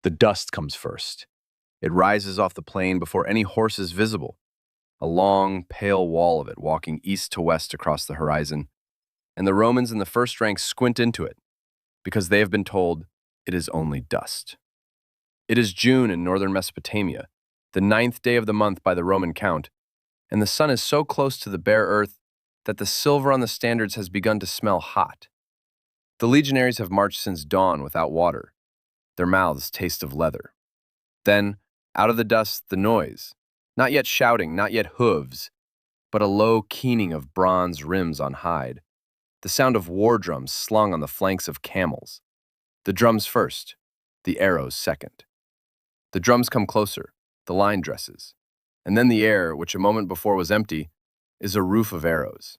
The dust comes first. It rises off the plain before any horse is visible, a long, pale wall of it walking east to west across the horizon, and the Romans in the first rank squint into it, because they have been told it is only dust. It is June in northern Mesopotamia, the 9th day of the month by the Roman count, and the sun is so close to the bare earth that the silver on the standards has begun to smell hot. The legionaries have marched since dawn without water. Their mouths taste of leather. Then, out of the dust, the noise, not yet shouting, not yet hooves, but a low keening of bronze rims on hide, the sound of war drums slung on the flanks of camels. The drums first, the arrows second. The drums come closer, the line dresses, and then the air, which a moment before was empty, is a roof of arrows.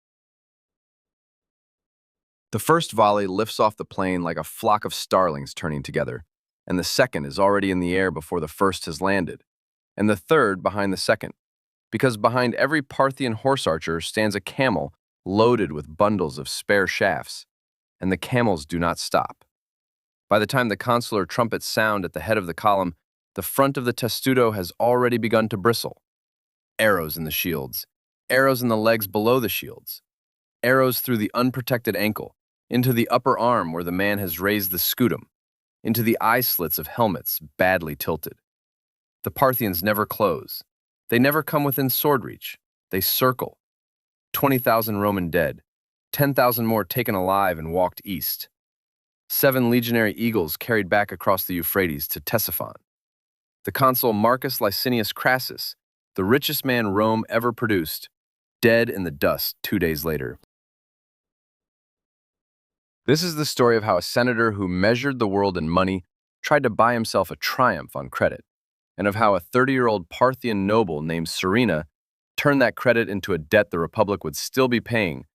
The first volley lifts off the plain like a flock of starlings turning together, and the second is already in the air before the first has landed, and the third behind the second, because behind every Parthian horse archer stands a camel loaded with bundles of spare shafts, and the camels do not stop. By the time the consular trumpets sound at the head of the column, the front of the testudo has already begun to bristle. Arrows in the shields, arrows in the legs below the shields, arrows through the unprotected ankle, into the upper arm where the man has raised the scutum, into the eye slits of helmets badly tilted. The Parthians never close. They never come within sword reach. They circle. 20,000 Roman dead, 10,000 more taken alive and walked east. 7 legionary eagles carried back across the Euphrates to Ctesiphon. The consul Marcus Licinius Crassus, the richest man Rome ever produced, dead in the dust 2 days later. This is the story of how a senator who measured the world in money tried to buy himself a triumph on credit, and of how a 30-year-old Parthian noble named Serena turned that credit into a debt the Republic would still be paying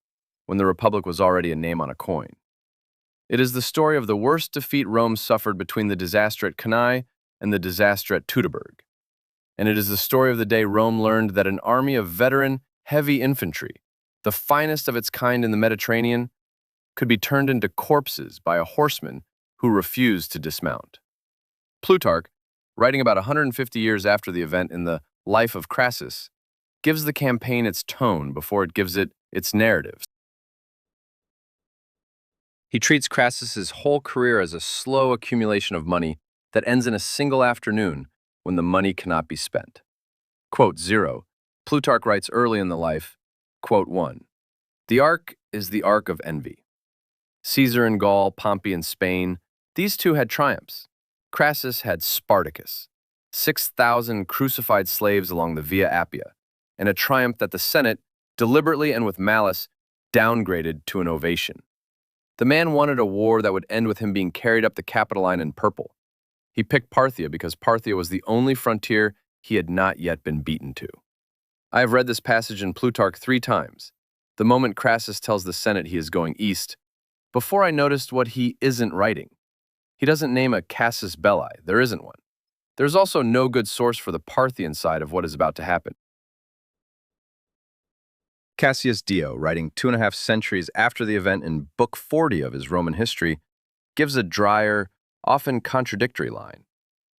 when the Republic was already a name on a coin. It is the story of the worst defeat Rome suffered between the disaster at Carrhae and the disaster at Teutoburg. And it is the story of the day Rome learned that an army of veteran, heavy infantry, the finest of its kind in the Mediterranean, could be turned into corpses by a horseman who refused to dismount. Plutarch, writing about 150 years after the event in the Life of Crassus, gives the campaign its tone before it gives it its narrative. He treats Crassus's whole career as a slow accumulation of money that ends in a single afternoon when the money cannot be spent. Quote 0. Plutarch writes early in the life, quote 1. The arc is the arc of envy. Caesar in Gaul, Pompey in Spain, these two had triumphs. Crassus had Spartacus, 6,000 crucified slaves along the Via Appia, and a triumph that the Senate, deliberately and with malice, downgraded to an ovation. The man wanted a war that would end with him being carried up the Capitoline in purple. He picked Parthia because Parthia was the only frontier he had not yet been beaten to. I have read this passage in Plutarch 3 times, the moment Crassus tells the Senate he is going east, before I noticed what he isn't writing. He doesn't name a casus belli, there isn't one. There's also no good source for the Parthian side of what is about to happen. Cassius Dio, writing 2.5 centuries after the event in Book 40 of his Roman history, gives a drier, often contradictory line.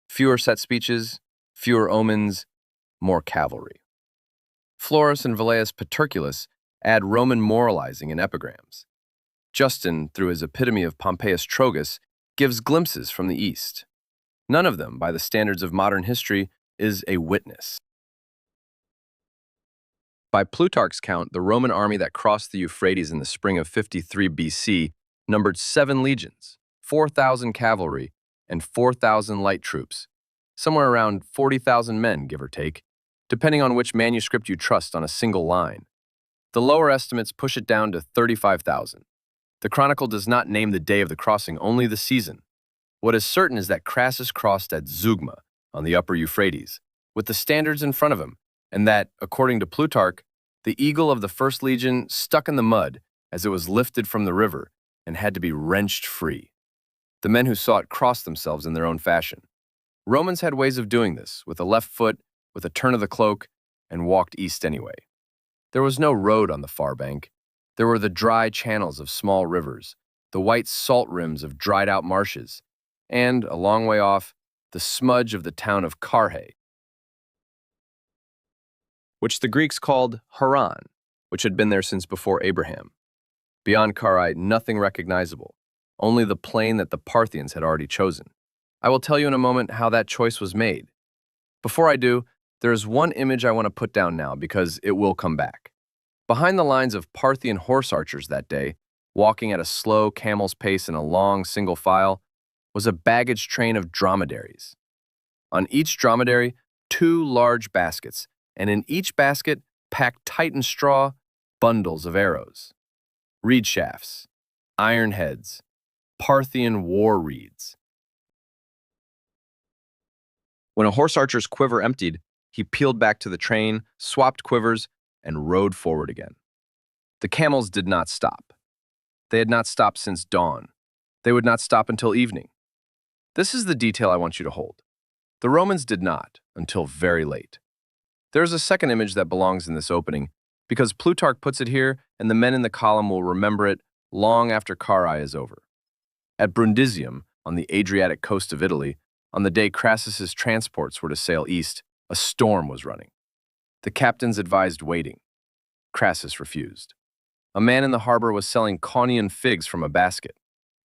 Fewer set speeches, fewer omens, more cavalry. Florus and Velleius Paterculus add Roman moralizing in epigrams. Justin, through his epitome of Pompeius Trogus, gives glimpses from the East. None of them, by the standards of modern history, is a witness. By Plutarch's count, the Roman army that crossed the Euphrates in the spring of 53 BC numbered 7 legions, 4,000 cavalry, and 4,000 light troops, somewhere around 40,000 men, give or take, depending on which manuscript you trust on a single line. The lower estimates push it down to 35,000. The Chronicle does not name the day of the crossing, only the season. What is certain is that Crassus crossed at Zeugma, on the upper Euphrates, with the standards in front of him, and that, according to Plutarch, the eagle of the first legion stuck in the mud as it was lifted from the river and had to be wrenched free. The men who saw it crossed themselves in their own fashion. Romans had ways of doing this, with a left foot, with a turn of the cloak, and walked east anyway. There was no road on the far bank. There were the dry channels of small rivers, the white salt rims of dried-out marshes, and, a long way off, the smudge of the town of Carrhae, which the Greeks called Haran, which had been there since before Abraham. Beyond Carrhae, nothing recognizable, only the plain that the Parthians had already chosen. I will tell you in a moment how that choice was made. Before I do, there is one image I want to put down now because it will come back. Behind the lines of Parthian horse archers that day, walking at a slow camel's pace in a long single file, was a baggage train of dromedaries. On each dromedary, 2 large baskets, and in each basket, packed tight in straw, bundles of arrows, reed shafts, iron heads, Parthian war reeds. When a horse archer's quiver emptied, he peeled back to the train, swapped quivers, and rode forward again. The camels did not stop. They had not stopped since dawn. They would not stop until evening. This is the detail I want you to hold. The Romans did not, until very late. There is a second image that belongs in this opening, because Plutarch puts it here, and the men in the column will remember it long after Carrhae is over. At Brundisium, on the Adriatic coast of Italy, on the day Crassus's transports were to sail east, a storm was running. The captains advised waiting. Crassus refused. A man in the harbor was selling Caunian figs from a basket,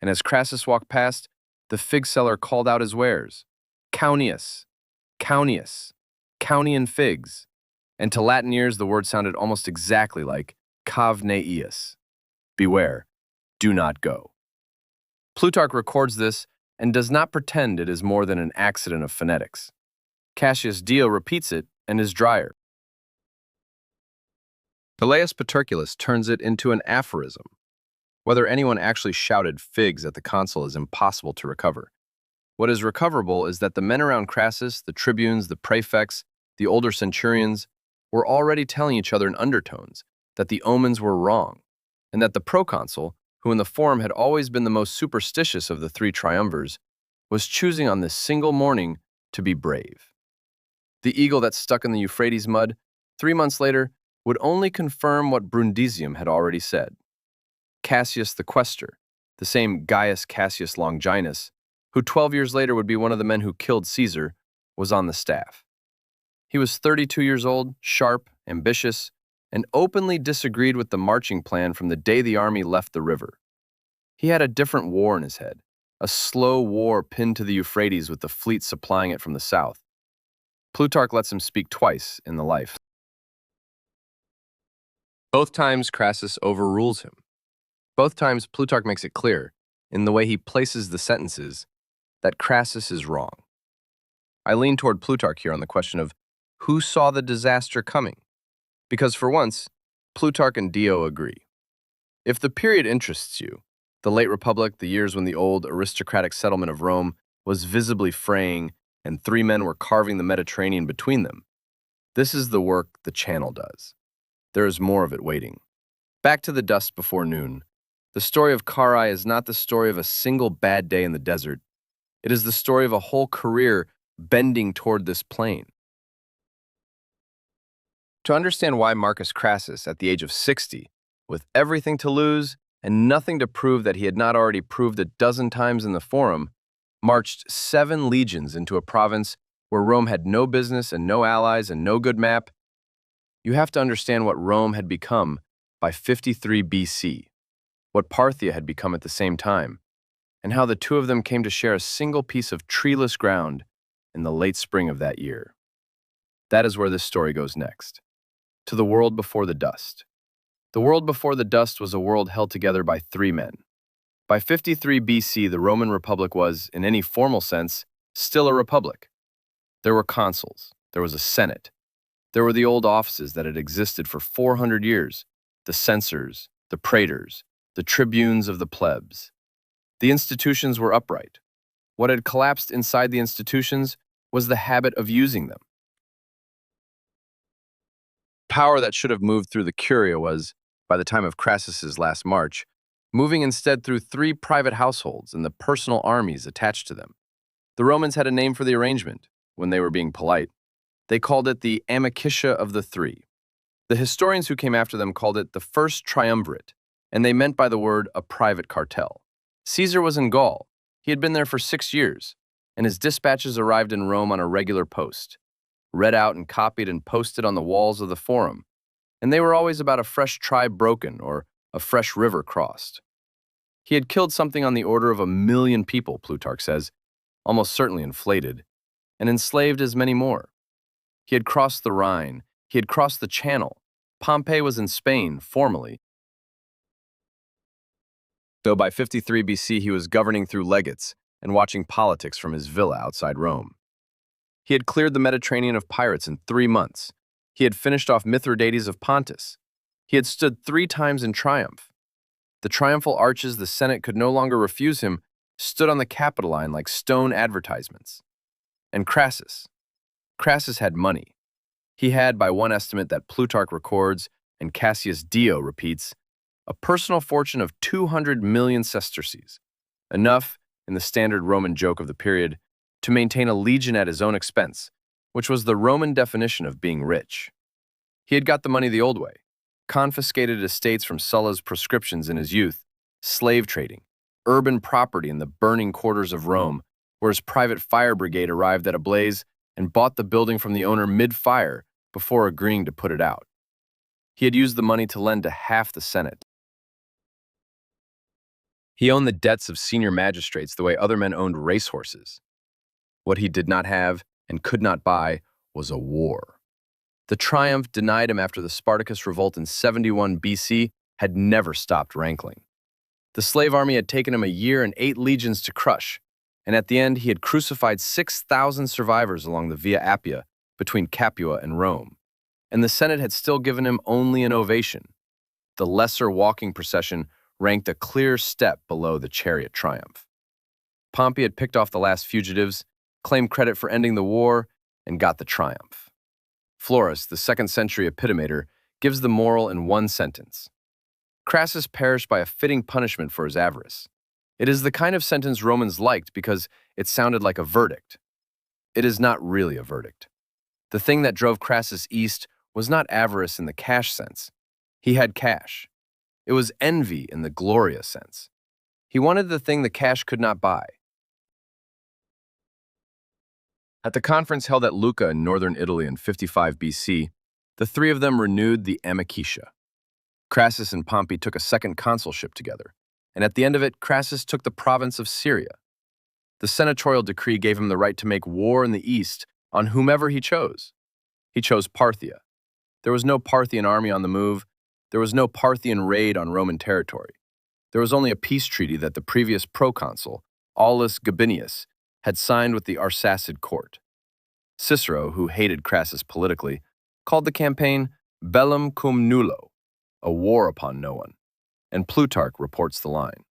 and as Crassus walked past, the fig seller called out his wares, Caunius, Caunius, Caunian figs, and to Latin ears the word sounded almost exactly like Cavneus. Beware, do not go. Plutarch records this and does not pretend it is more than an accident of phonetics. Cassius Dio repeats it and is drier. Pelaeus Paterculus turns it into an aphorism. Whether anyone actually shouted figs at the consul is impossible to recover. What is recoverable is that the men around Crassus, the tribunes, the praefects, the older centurions, were already telling each other in undertones that the omens were wrong, and that the proconsul, who in the forum had always been the most superstitious of the 3 triumvirs, was choosing on this single morning to be brave. The eagle that stuck in the Euphrates mud, 3 months later, would only confirm what Brundisium had already said. Cassius the Quaestor, the same Gaius Cassius Longinus, who 12 years later would be one of the men who killed Caesar, was on the staff. He was 32 years old, sharp, ambitious, and openly disagreed with the marching plan from the day the army left the river. He had a different war in his head, a slow war pinned to the Euphrates with the fleet supplying it from the south. Plutarch lets him speak twice in the life. Both times Crassus overrules him. Both times Plutarch makes it clear, in the way he places the sentences, that Crassus is wrong. I lean toward Plutarch here on the question of who saw the disaster coming, because for once, Plutarch and Dio agree. If the period interests you, the late Republic, the years when the old aristocratic settlement of Rome was visibly fraying and 3 men were carving the Mediterranean between them, this is the work the Channel does. There is more of it waiting. Back to the dust before noon. The story of Carrhae is not the story of a single bad day in the desert. It is the story of a whole career bending toward this plain. To understand why Marcus Crassus, at the age of 60, with everything to lose and nothing to prove that he had not already proved a dozen times in the Forum, marched 7 legions into a province where Rome had no business and no allies and no good map, you have to understand what Rome had become by 53 BC, what Parthia had become at the same time, and how the 2 of them came to share a single piece of treeless ground in the late spring of that year. That is where this story goes next. To the world before the dust. The world before the dust was a world held together by 3 men. By 53 BC, the Roman Republic was, in any formal sense, still a republic. There were consuls, there was a senate, there were the old offices that had existed for 400 years, the censors, the praetors, the tribunes of the plebs. The institutions were upright. What had collapsed inside the institutions was the habit of using them. Power that should have moved through the curia was, by the time of Crassus's last march, moving instead through 3 private households and the personal armies attached to them. The Romans had a name for the arrangement, when they were being polite. They called it the amicitia of the 3. The historians who came after them called it the first triumvirate, and they meant by the word a private cartel. Caesar was in Gaul. He had been there for 6 years. and his dispatches arrived in Rome on a regular post, read out and copied and posted on the walls of the forum, and they were always about a fresh tribe broken or a fresh river crossed. He had killed something on the order of 1,000,000 people, Plutarch says, almost certainly inflated, and enslaved as many more. He had crossed the Rhine, he had crossed the Channel. Pompey was in Spain, formally, though by 53 BC he was governing through legates and watching politics from his villa outside Rome. He had cleared the Mediterranean of pirates in 3 months. He had finished off Mithridates of Pontus. He had stood 3 times in triumph. The triumphal arches the Senate could no longer refuse him stood on the Capitoline like stone advertisements. And Crassus. Crassus had money. He had, by one estimate that Plutarch records and Cassius Dio repeats, a personal fortune of 200 million sesterces, enough, in the standard Roman joke of the period, to maintain a legion at his own expense, which was the Roman definition of being rich. He had got the money the old way, confiscated estates from Sulla's proscriptions in his youth, slave trading, urban property in the burning quarters of Rome, where his private fire brigade arrived at a blaze and bought the building from the owner mid-fire before agreeing to put it out. He had used the money to lend to half the Senate. He owned the debts of senior magistrates the way other men owned racehorses. What he did not have and could not buy was a war. The triumph denied him after the Spartacus revolt in 71 BC had never stopped rankling. The slave army had taken him a year and 8 legions to crush, and at the end he had crucified 6,000 survivors along the Via Appia between Capua and Rome, and the Senate had still given him only an ovation. The lesser walking procession ranked a clear step below the chariot triumph. Pompey had picked off the last fugitives, claimed credit for ending the war, and got the triumph. Florus, the 2nd century epitomator, gives the moral in one sentence. Crassus perished by a fitting punishment for his avarice. It is the kind of sentence Romans liked because it sounded like a verdict. It is not really a verdict. The thing that drove Crassus east was not avarice in the cash sense. He had cash. It was envy in the glorious sense. He wanted the thing the cash could not buy. At the conference held at Lucca in northern Italy in 55 BC, the 3 of them renewed the amicitia. Crassus and Pompey took a second consulship together, and at the end of it, Crassus took the province of Syria. The senatorial decree gave him the right to make war in the east on whomever he chose. He chose Parthia. There was no Parthian army on the move. There was no Parthian raid on Roman territory. There was only a peace treaty that the previous proconsul, Aulus Gabinius, had signed with the Arsacid court. Cicero, who hated Crassus politically, called the campaign bellum cum nullo, a war upon no one, and Plutarch reports the line.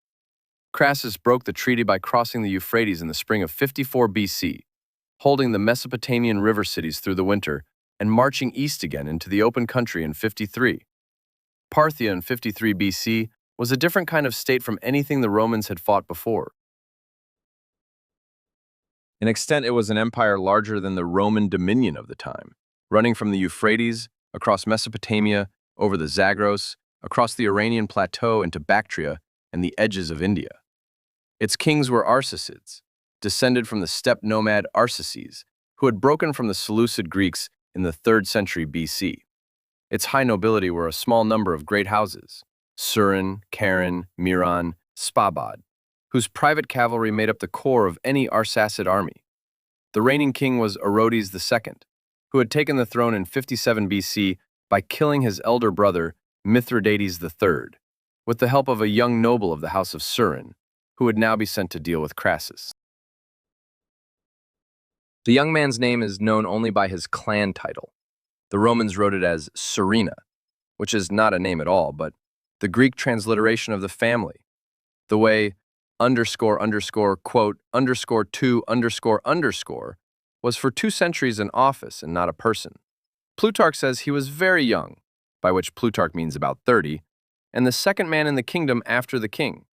Crassus broke the treaty by crossing the Euphrates in the spring of 54 BC, holding the Mesopotamian river cities through the winter, and marching east again into the open country in 53. Parthia in 53 BC was a different kind of state from anything the Romans had fought before. In extent, it was an empire larger than the Roman dominion of the time, running from the Euphrates, across Mesopotamia, over the Zagros, across the Iranian plateau into Bactria and the edges of India. Its kings were Arsacids, descended from the steppe nomad Arsaces, who had broken from the Seleucid Greeks in the 3rd century BC. Its high nobility were a small number of great houses, Surin, Karen, Miran, Spabad, whose private cavalry made up the core of any Arsacid army. The reigning king was Orodes II, who had taken the throne in 57 BC by killing his elder brother, Mithridates III, with the help of a young noble of the house of Surin, who would now be sent to deal with Crassus. The young man's name is known only by his clan title. The Romans wrote it as Surina, which is not a name at all, but the Greek transliteration of the family, the way quote, _2 _ was for 2 centuries an office and not a person. Plutarch says he was very young, by which Plutarch means about 30, and the second man in the kingdom after the king.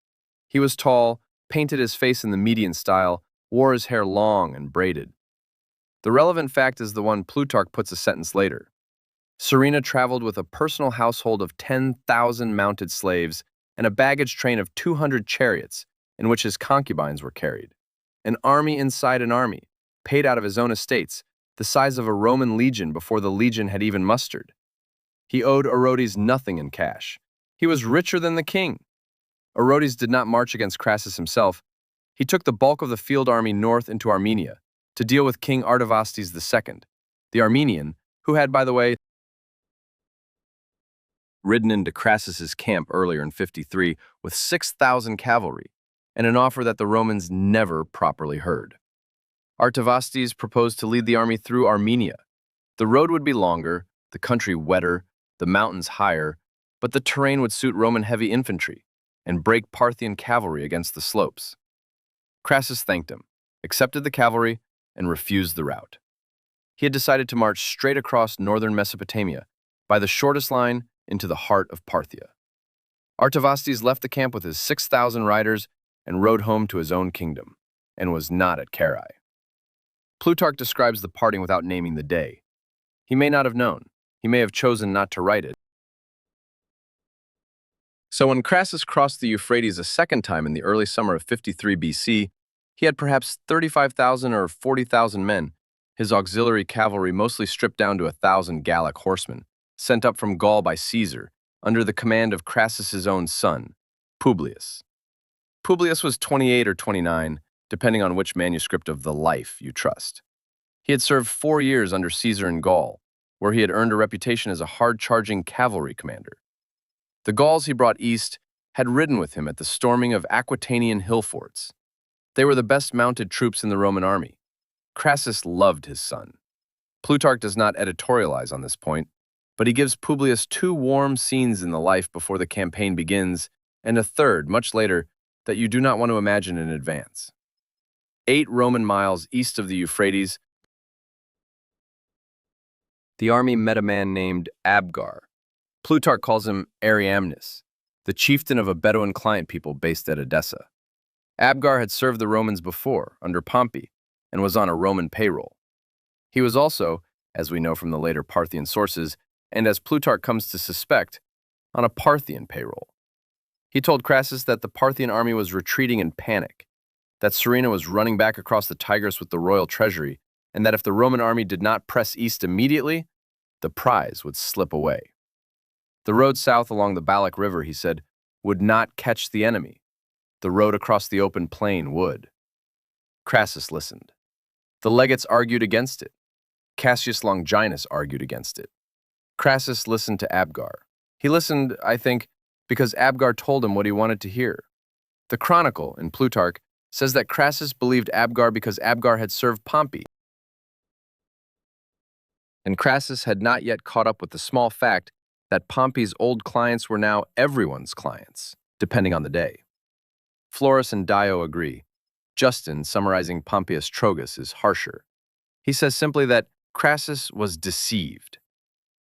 He was tall, painted his face in the Median style, wore his hair long and braided. The relevant fact is the one Plutarch puts a sentence later. Surina traveled with a personal household of 10,000 mounted slaves and a baggage train of 200 chariots in which his concubines were carried, an army inside an army, paid out of his own estates, the size of a Roman legion before the legion had even mustered. He owed Orodes nothing in cash. He was richer than the king. Orodes did not march against Crassus himself. He took the bulk of the field army north into Armenia to deal with King Artavasdes II, the Armenian, who had, by the way, ridden into Crassus's camp earlier in 53 with 6,000 cavalry, and an offer that the Romans never properly heard. Artavasdes proposed to lead the army through Armenia. The road would be longer, the country wetter, the mountains higher, but the terrain would suit Roman heavy infantry and break Parthian cavalry against the slopes. Crassus thanked him, accepted the cavalry, and refused the route. He had decided to march straight across northern Mesopotamia, by the shortest line into the heart of Parthia. Artavasdes left the camp with his 6,000 riders and rode home to his own kingdom, and was not at Carrhae. Plutarch describes the parting without naming the day. He may not have known. He may have chosen not to write it. So when Crassus crossed the Euphrates a second time in the early summer of 53 BC, he had perhaps 35,000 or 40,000 men, his auxiliary cavalry mostly stripped down to 1,000 Gallic horsemen, sent up from Gaul by Caesar, under the command of Crassus's own son, Publius. Publius was 28 or 29, depending on which manuscript of the Life you trust. He had served 4 years under Caesar in Gaul, where he had earned a reputation as a hard-charging cavalry commander. The Gauls he brought east had ridden with him at the storming of Aquitanian hill forts. They were the best mounted troops in the Roman army. Crassus loved his son. Plutarch does not editorialize on this point, but he gives Publius 2 warm scenes in the life before the campaign begins, and a third, much later, that you do not want to imagine in advance. 8 Roman miles east of the Euphrates, the army met a man named Abgar. Plutarch calls him Ariamnes, the chieftain of a Bedouin client people based at Edessa. Abgar had served the Romans before, under Pompey, and was on a Roman payroll. He was also, as we know from the later Parthian sources, and as Plutarch comes to suspect, on a Parthian payroll. He told Crassus that the Parthian army was retreating in panic, that Serena was running back across the Tigris with the royal treasury, and that if the Roman army did not press east immediately, the prize would slip away. The road south along the Balak River, he said, would not catch the enemy. The road across the open plain would. Crassus listened. The legates argued against it. Cassius Longinus argued against it. Crassus listened to Abgar. He listened, I think, because Abgar told him what he wanted to hear. The Chronicle, in Plutarch, says that Crassus believed Abgar because Abgar had served Pompey, and Crassus had not yet caught up with the small fact that Pompey's old clients were now everyone's clients, depending on the day. Florus and Dio agree. Justin, summarizing Pompeius Trogus, is harsher. He says simply that Crassus was deceived.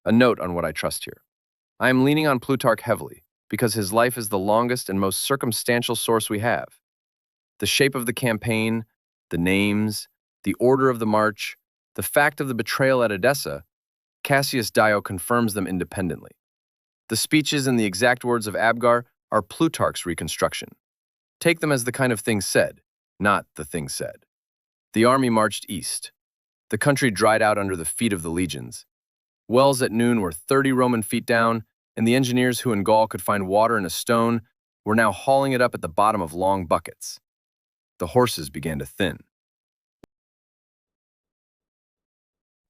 A note on what I trust here. I am leaning on Plutarch heavily, because his life is the longest and most circumstantial source we have. The shape of the campaign, the names, the order of the march, the fact of the betrayal at Edessa, Cassius Dio confirms them independently. The speeches and the exact words of Abgar are Plutarch's reconstruction. Take them as the kind of thing said, not the thing said. The army marched east. The country dried out under the feet of the legions. Wells at noon were 30 Roman feet down, and the engineers who in Gaul could find water in a stone were now hauling it up at the bottom of long buckets. The horses began to thin.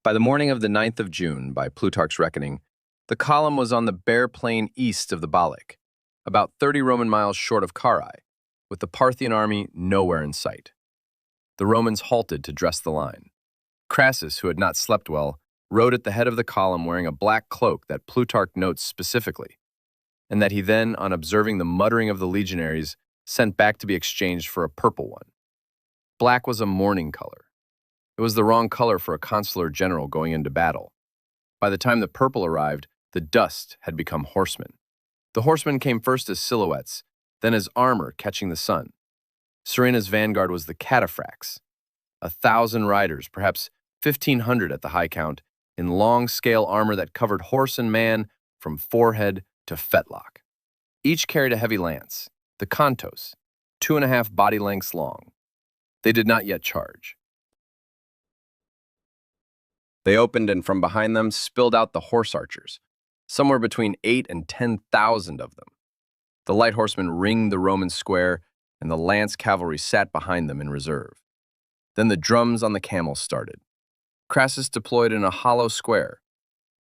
By the morning of the 9th of June, by Plutarch's reckoning, the column was on the bare plain east of the Balak, about 30 Roman miles short of Carrhae, with the Parthian army nowhere in sight. The Romans halted to dress the line. Crassus, who had not slept well, rode at the head of the column wearing a black cloak that Plutarch notes specifically, and that he then, on observing the muttering of the legionaries, sent back to be exchanged for a purple one. Black was a mourning color. It was the wrong color for a consular general going into battle. By the time the purple arrived, the dust had become horsemen. The horsemen came first as silhouettes, then as armor catching the sun. Serena's vanguard was the cataphracts, 1,000 riders, perhaps 1,500 at the high count, in long-scale armor that covered horse and man from forehead to fetlock. Each carried a heavy lance, the contos, 2.5 body lengths long. They did not yet charge. They opened, and from behind them spilled out the horse archers, somewhere between 8 and 10,000 of them. The light horsemen ringed the Roman square, and the lance cavalry sat behind them in reserve. Then the drums on the camels started. Crassus deployed in a hollow square.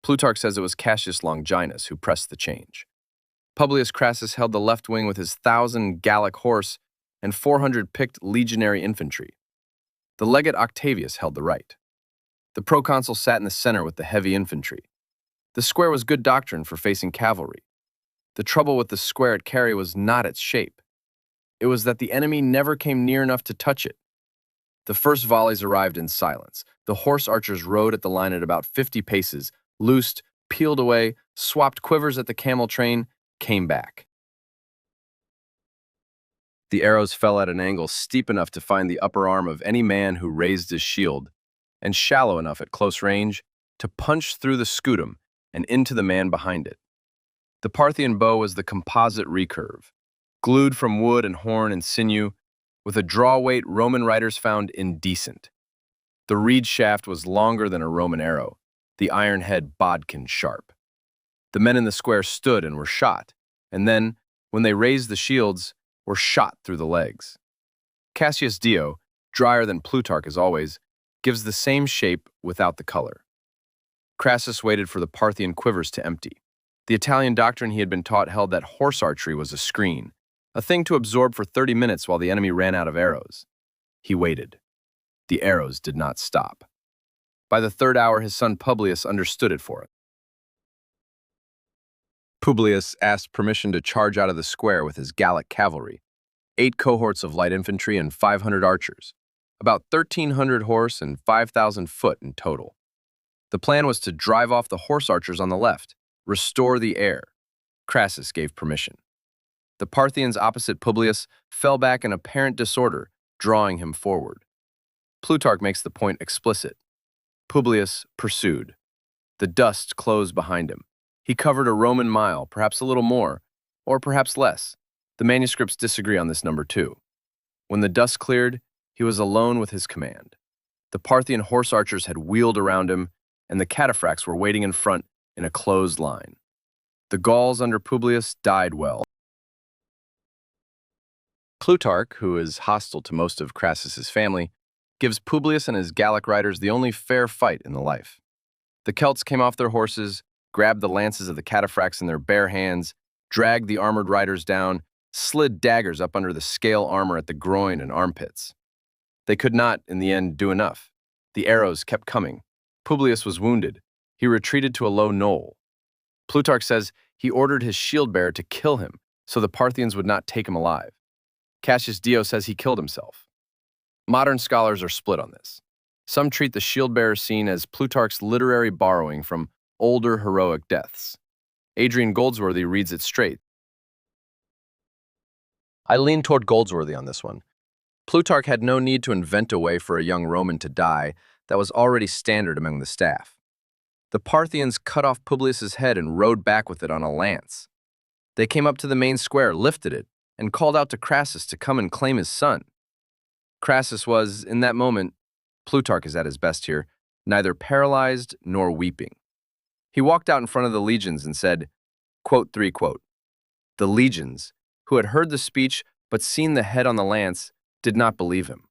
Plutarch says it was Cassius Longinus who pressed the change. Publius Crassus held the left wing with his 1,000 Gallic horse and 400 picked legionary infantry. The legate Octavius held the right. The proconsul sat in the center with the heavy infantry. The square was good doctrine for facing cavalry. The trouble with the square at Carrhae was not its shape. It was that the enemy never came near enough to touch it. The first volleys arrived in silence. The horse archers rode at the line at about 50 paces, loosed, peeled away, swapped quivers at the camel train, came back. The arrows fell at an angle steep enough to find the upper arm of any man who raised his shield, and shallow enough at close range to punch through the scutum and into the man behind it. The Parthian bow was the composite recurve, glued from wood and horn and sinew, with a draw weight Roman riders found indecent. The reed shaft was longer than a Roman arrow, the iron head bodkin sharp. The men in the square stood and were shot, and then, when they raised the shields, were shot through the legs. Cassius Dio, drier than Plutarch as always, gives the same shape without the color. Crassus waited for the Parthian quivers to empty. The Italian doctrine he had been taught held that horse archery was a screen, a thing to absorb for 30 minutes while the enemy ran out of arrows. He waited. The arrows did not stop. By the third hour, his son Publius understood it for it. Publius asked permission to charge out of the square with his Gallic cavalry, 8 cohorts of light infantry and 500 archers, about 1,300 horse and 5,000 foot in total. The plan was to drive off the horse archers on the left, restore the air. Crassus gave permission. The Parthians opposite Publius fell back in apparent disorder, drawing him forward. Plutarch makes the point explicit. Publius pursued. The dust closed behind him. He covered a Roman mile, perhaps a little more, or perhaps less. The manuscripts disagree on this number too. When the dust cleared, he was alone with his command. The Parthian horse archers had wheeled around him, and the cataphracts were waiting in front in a closed line. The Gauls under Publius died well. Plutarch, who is hostile to most of Crassus's family, gives Publius and his Gallic riders the only fair fight in the life. The Celts came off their horses, grabbed the lances of the cataphracts in their bare hands, dragged the armored riders down, slid daggers up under the scale armor at the groin and armpits. They could not, in the end, do enough. The arrows kept coming. Publius was wounded. He retreated to a low knoll. Plutarch says he ordered his shield-bearer to kill him so the Parthians would not take him alive. Cassius Dio says he killed himself. Modern scholars are split on this. Some treat the shield-bearer scene as Plutarch's literary borrowing from older heroic deaths. Adrian Goldsworthy reads it straight. I lean toward Goldsworthy on this one. Plutarch had no need to invent a way for a young Roman to die that was already standard among the staff. The Parthians cut off Publius's head and rode back with it on a lance. They came up to the main square, lifted it, and called out to Crassus to come and claim his son. Crassus was, in that moment, Plutarch is at his best here, neither paralyzed nor weeping. He walked out in front of the legions and said, quote, the legions, who had heard the speech but seen the head on the lance, did not believe him.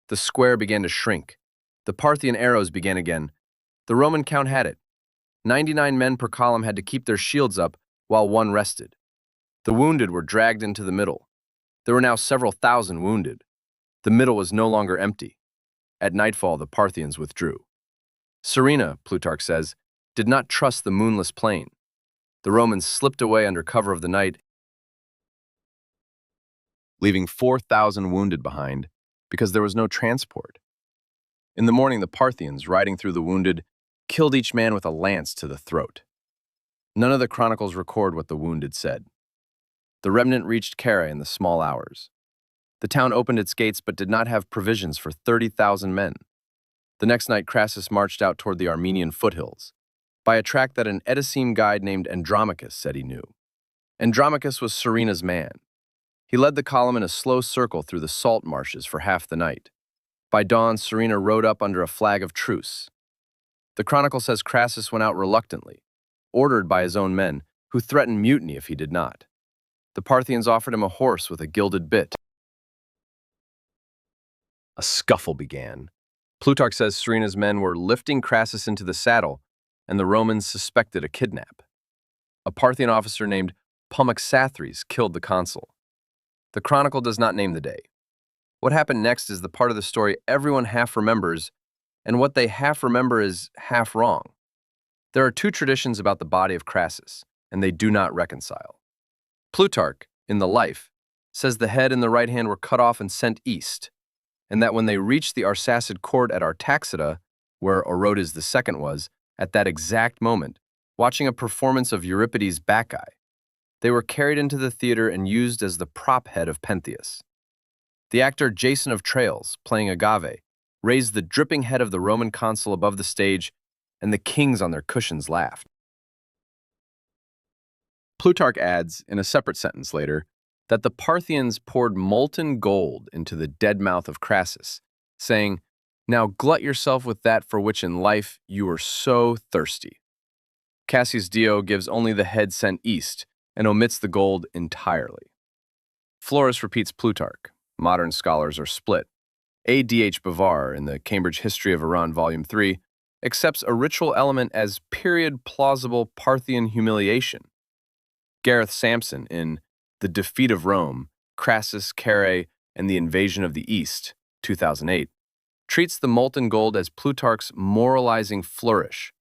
The square began to shrink. The Parthian arrows began again. The Roman count had it. 99 men per column had to keep their shields up while one rested. The wounded were dragged into the middle. There were now several thousand wounded. The middle was no longer empty. At nightfall, the Parthians withdrew. Serena, Plutarch says, did not trust the moonless plain. The Romans slipped away under cover of the night, leaving 4,000 wounded behind because there was no transport. In the morning, the Parthians, riding through the wounded, killed each man with a lance to the throat. None of the chronicles record what the wounded said. The remnant reached Carrhae in the small hours. The town opened its gates but did not have provisions for 30,000 men. The next night, Crassus marched out toward the Armenian foothills, by a track that an Edessene guide named Andromachus said he knew. Andromachus was Serena's man. He led the column in a slow circle through the salt marshes for half the night. By dawn, Serena rode up under a flag of truce. The chronicle says Crassus went out reluctantly, ordered by his own men, who threatened mutiny if he did not. The Parthians offered him a horse with a gilded bit. A scuffle began. Plutarch says Serena's men were lifting Crassus into the saddle, and the Romans suspected a kidnap. A Parthian officer named Pomaxathres killed the consul. The chronicle does not name the day. What happened next is the part of the story everyone half remembers, and what they half remember is half wrong. There are two traditions about the body of Crassus, and they do not reconcile. Plutarch, in the Life, says the head and the right hand were cut off and sent east, and that when they reached the Arsacid court at Artaxata, where Orodes II was, at that exact moment, watching a performance of Euripides' Bacchae, they were carried into the theater and used as the prop head of Pentheus. The actor Jason of Trales, playing Agave, raised the dripping head of the Roman consul above the stage, and the kings on their cushions laughed. Plutarch adds, in a separate sentence later, that the Parthians poured molten gold into the dead mouth of Crassus, saying, "Now glut yourself with that for which in life you were so thirsty." Cassius Dio gives only the head sent east and omits the gold entirely. Florus repeats Plutarch. Modern scholars are split. A.D.H. Bavar, in the Cambridge History of Iran, Volume 3, accepts a ritual element as period-plausible Parthian humiliation. Gareth Sampson, in The Defeat of Rome, Crassus, Carrhae, and the Invasion of the East, 2008, treats the molten gold as Plutarch's moralizing flourish,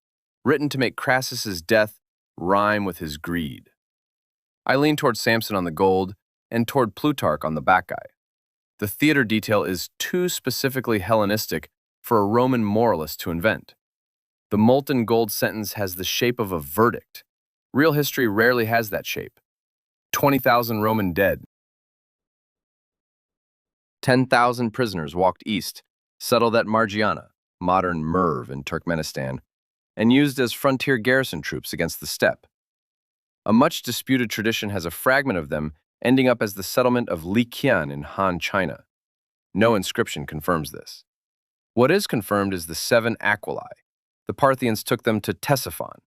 written to make Crassus's death rhyme with his greed. I lean toward Sampson on the gold and toward Plutarch on the Bacchae. The theater detail is too specifically Hellenistic for a Roman moralist to invent. The molten gold sentence has the shape of a verdict. Real history rarely has that shape. 20,000 Roman dead. 10,000 prisoners walked east, settled at Margiana, modern Merv in Turkmenistan, and used as frontier garrison troops against the steppe. A much disputed tradition has a fragment of them ending up as the settlement of Liqian in Han China. No inscription confirms this. What is confirmed is the 7 Aquilae. The Parthians took them to Ctesiphon,